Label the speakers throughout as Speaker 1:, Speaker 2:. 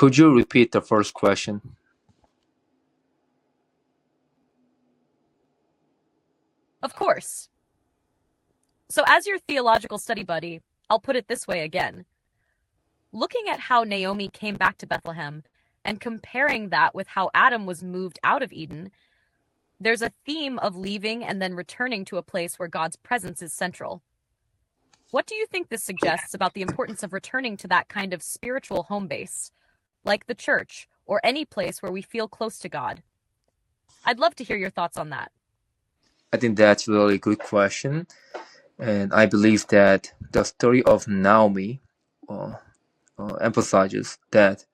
Speaker 1: Could you repeat the first question?
Speaker 2: Of course. So, as your theological study buddy, I'll put it this way again. Looking at how Naomi came back to Bethlehem and comparing that with how Adam was moved out of Eden, there's a theme of leaving and then returning to a place where God's presence is central. What do you think this suggests about the importance of returning to that kind of spiritual home base, like the church or any place where we feel close to God? I'd love to hear your thoughts on that.
Speaker 1: I think that's a really good question. And I believe that the story of Naomi emphasizes that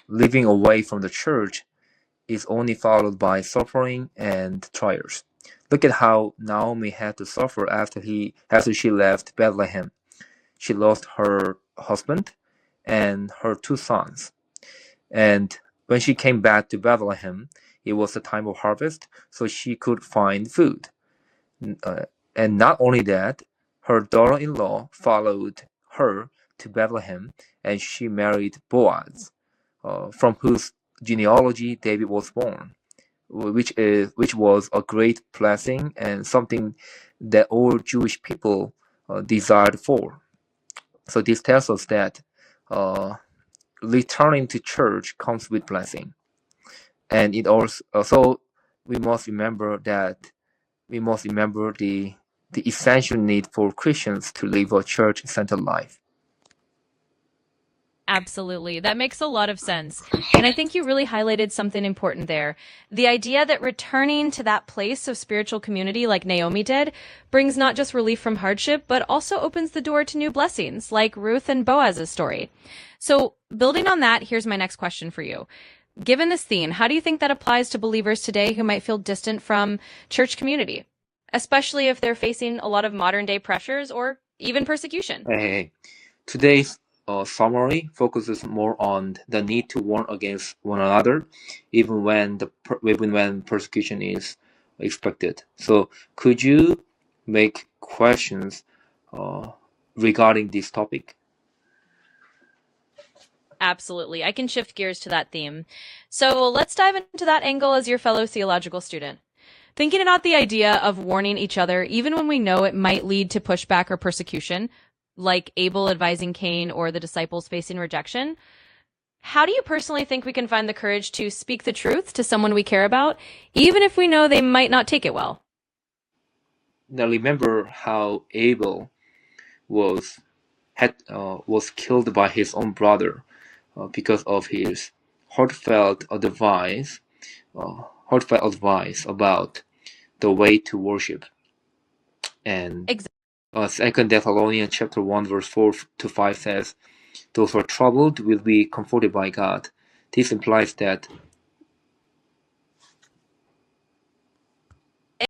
Speaker 1: living away from the church is only followed by suffering and trials. Look at how Naomi had to suffer after she left Bethlehem. She lost her husband and her 2 sons. And when she came back to Bethlehem, it was the time of harvest, so she could find food. And not only that, her daughter-in-law followed her to Bethlehem, and she married Boaz, from whose genealogy David was born, which was a great blessing and something that all Jewish people desired for. So this tells us that returning to church comes with blessing, and it also we must remember the essential need for Christians to live a church-centered life.
Speaker 3: Absolutely. That makes a lot of sense. And I think you really highlighted something important there. The idea that returning to that place of spiritual community like Naomi did brings not just relief from hardship, but also opens the door to new blessings like Ruth and Boaz's story. So building on that, here's my next question for you. Given this theme, how do you think that applies to believers today who might feel distant from church community, especially if they're facing a lot of modern day pressures or even persecution?
Speaker 1: Hey. Today's summary focuses more on the need to warn against one another, even when persecution is expected. So, could you make questions regarding this topic?
Speaker 3: Absolutely. I can shift gears to that theme. So let's dive into that angle as your fellow theological student. Thinking about the idea of warning each other, even when we know it might lead to pushback or persecution, like Abel advising Cain or the disciples facing rejection, how do you personally think we can find the courage to speak the truth to someone we care about, even if we know they might not take it well?
Speaker 1: Now remember how Abel was killed by his own brother because of his heartfelt advice about the way to worship. And 2 Thessalonians chapter 1 verse 4 to 5 says, "Those who are troubled will be comforted by God." This implies that